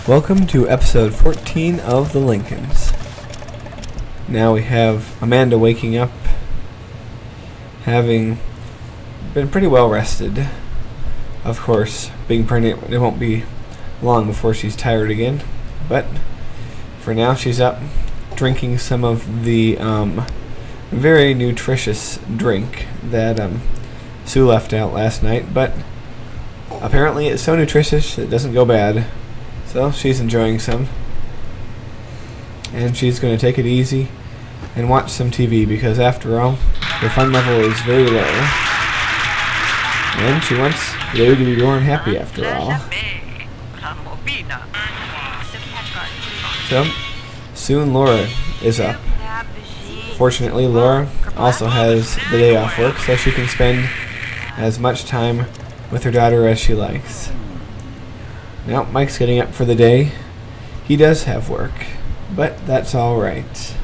Welcome to episode 14 of The Lincolns. Now we have Amanda waking up, having been pretty well rested. Of course, being pregnant, it won't be long before she's tired again. But for now, she's up drinking some of the very nutritious drink that Sue left out last night. But apparently it's so nutritious it doesn't go bad. So she's enjoying some. And she's going to take it easy and watch some TV because after all, her fun level is very low. And she wants Lou to be born happy after all. So, soon Laura is up. Fortunately, Laura also has the day off work, so she can spend as much time with her daughter as she likes. Now, Mike's getting up for the day. He does have work, but that's alright.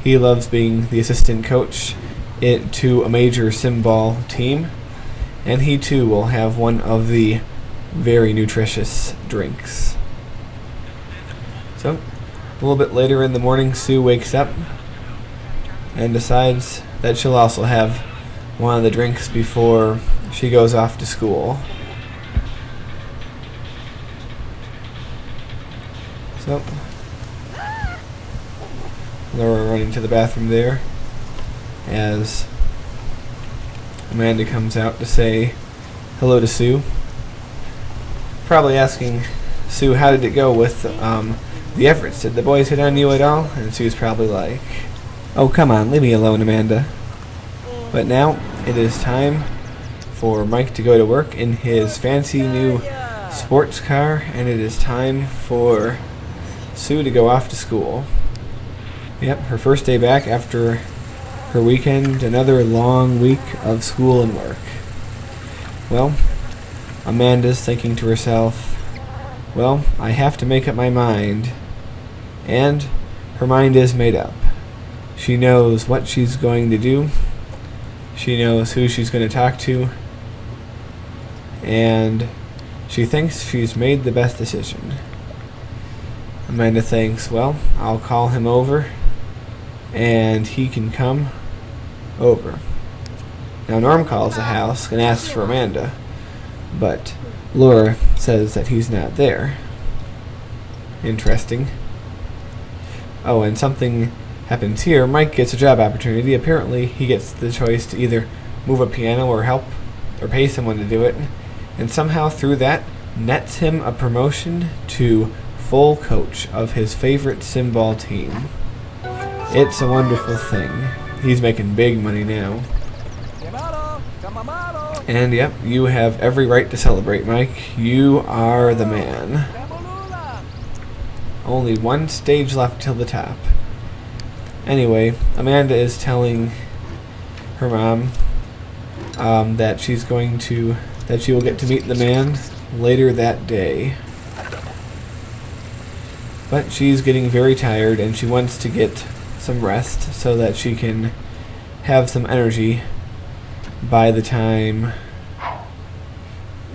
He loves being the assistant coach to a major sim-ball team, and he too will have one of the very nutritious drinks. So, a little bit later in the morning, Sue wakes up and decides that she'll also have one of the drinks before she goes off to school. So, Laura running to the bathroom there as Amanda comes out to say hello to Sue. Probably asking Sue, how did it go with the efforts? Did the boys hit on you at all? And Sue's probably like, oh, come on, leave me alone, Amanda. But now it is time for Mike to go to work in his fancy new sports car, and it is time for Sue to go off to school. Yep, her first day back after her weekend, another long week of school and work. Well, Amanda's thinking to herself, well, I have to make up my mind. And her mind is made up. She knows what she's going to do. She knows who she's going to talk to. And she thinks she's made the best decision. Amanda thinks, well, I'll call him over, and he can come over. Now, Norm calls the house and asks for Amanda, but Laura says that he's not there. Interesting. Oh, and something happens here. Mike gets a job opportunity. Apparently, he gets the choice to either move a piano or help or pay someone to do it, and somehow through that nets him a promotion to full coach of his favorite sim-ball team. It's a wonderful thing. He's making big money now. And yep, you have every right to celebrate, Mike. You are the man. Only one stage left till the top. Anyway, Amanda is telling her mom that she will get to meet the man later that day. But she's getting very tired and she wants to get some rest so that she can have some energy by the time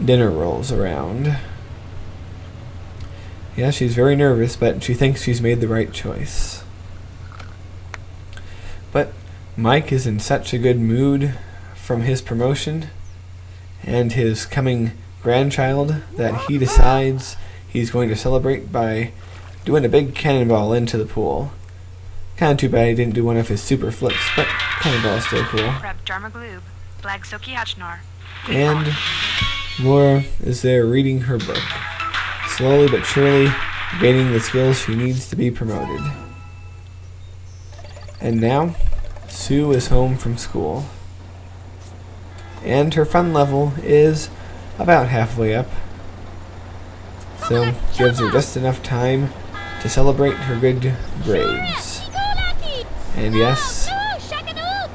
dinner rolls around. Yeah, she's very nervous, but she thinks she's made the right choice. But Mike is in such a good mood from his promotion and his coming grandchild that he decides he's going to celebrate by doing a big cannonball into the pool. Kind of too bad he didn't do one of his super flips, but cannonball's still cool. And Laura is there reading her book, slowly but surely gaining the skills she needs to be promoted. And now, Sue is home from school. And her fun level is about halfway up. So, gives her just enough time to celebrate her good grades. And yes,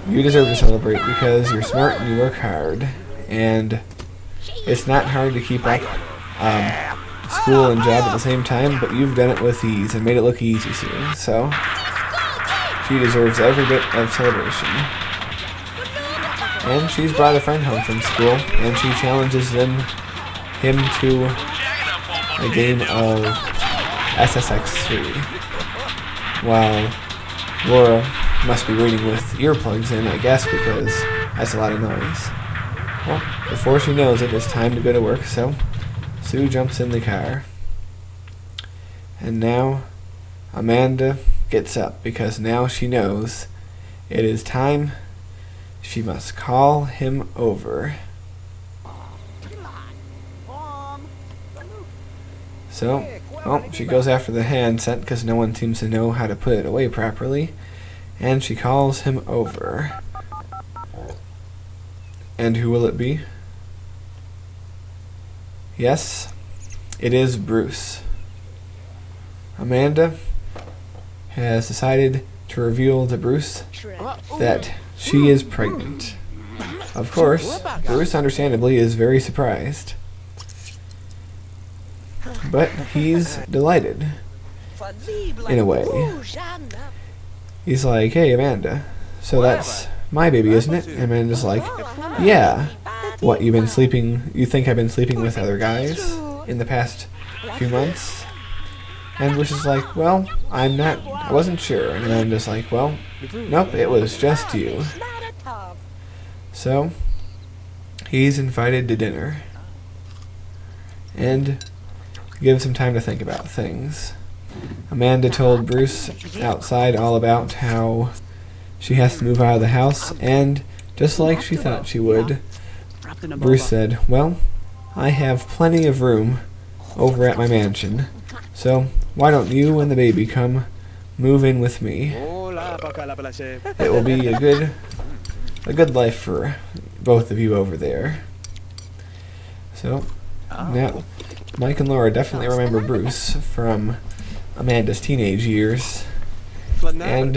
you deserve to celebrate because you're smart and you work hard. And it's not hard to keep up school and job at the same time, but you've done it with ease and made it look easy, Sue. So, she deserves every bit of celebration. And she's brought a friend home from school, and she challenges him to a game of SSX3, while Laura must be reading with earplugs in, I guess, because that's a lot of noise. Well, before she knows it, it's time to go to work, so Sue jumps in the car. And now Amanda gets up because now she knows it is time. She must call him over. So, well, she goes after the handset because no one seems to know how to put it away properly. And she calls him over. And who will it be? Yes, it is Bruce. Amanda has decided to reveal to Bruce that she is pregnant. Of course, Bruce understandably is very surprised. But he's delighted, in a way. He's like, hey Amanda, so that's my baby, isn't it? And Amanda's like, yeah. What, you think I've been sleeping with other guys in the past few months? And Bruce is like, well, I wasn't sure. And Amanda's like, well, nope, it was just you. So, he's invited to dinner. And gives him time to think about things. Amanda told Bruce outside all about how she has to move out of the house, and just like she thought she would, Bruce said, well, I have plenty of room over at my mansion, so why don't you and the baby come move in with me? It will be a good life for both of you over there. So, now Mike and Laura definitely remember Bruce from Amanda's teenage years, and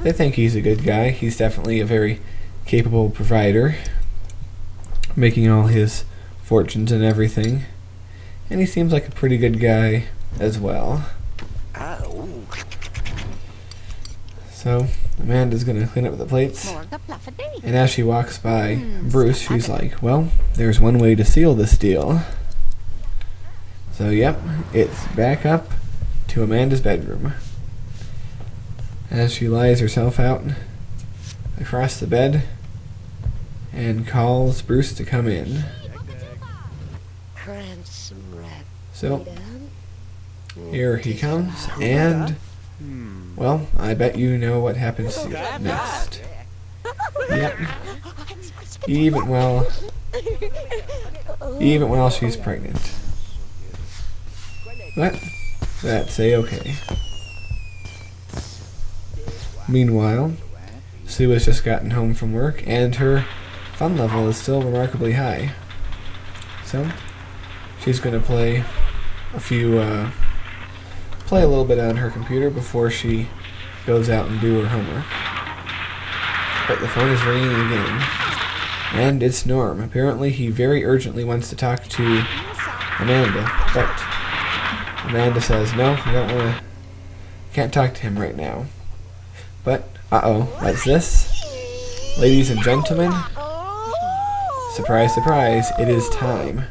they think he's a good guy. He's definitely a very capable provider, making all his fortunes and everything, and he seems like a pretty good guy as well. So Amanda's gonna clean up the plates, and as she walks by Bruce, she's like, well, there's one way to seal this deal. So yep, it's back up to Amanda's bedroom. As she lies herself out across the bed and calls Bruce to come in. So, here he comes, and, well, I bet you know what happens next. Yep. Even while she's pregnant. But that's a-okay. Meanwhile, Sue has just gotten home from work, and her fun level is still remarkably high. So, she's going to play a little bit on her computer before she goes out and do her homework. But the phone is ringing again, and it's Norm. Apparently, he very urgently wants to talk to Amanda, but Amanda says, no, can't talk to him right now. But, what's this? Ladies and gentlemen, surprise, surprise, it is time.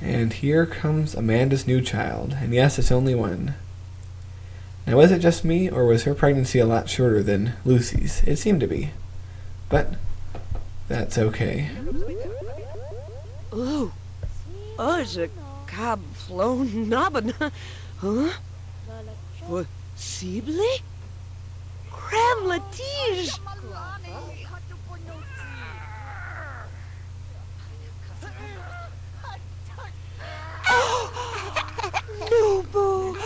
And here comes Amanda's new child, and yes, it's only one. Now, was it just me, or was her pregnancy a lot shorter than Lucy's? It seemed to be. But that's okay. Ooh, je cab flown naben, huh? Possible? Crème la tige.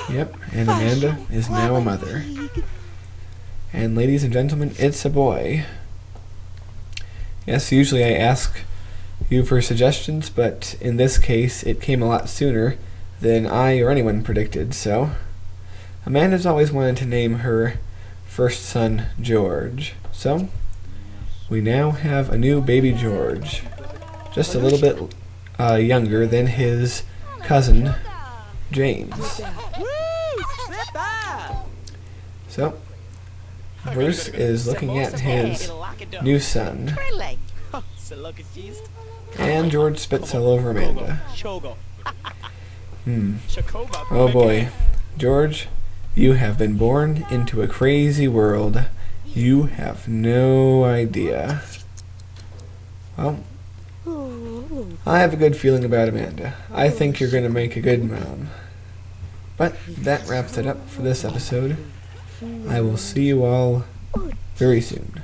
Yep, and Amanda is now a mother. And ladies and gentlemen, it's a boy. Yes, usually I ask you for suggestions, but in this case, it came a lot sooner than I or anyone predicted, so Amanda's always wanted to name her first son George. So, we now have a new baby George, just a little bit younger than his cousin James. So, Bruce is looking at his new son, and George spits all over Amanda. Oh boy. George, you have been born into a crazy world. You have no idea. Well, I have a good feeling about Amanda. I think you're going to make a good mom. But that wraps it up for this episode. I will see you all very soon.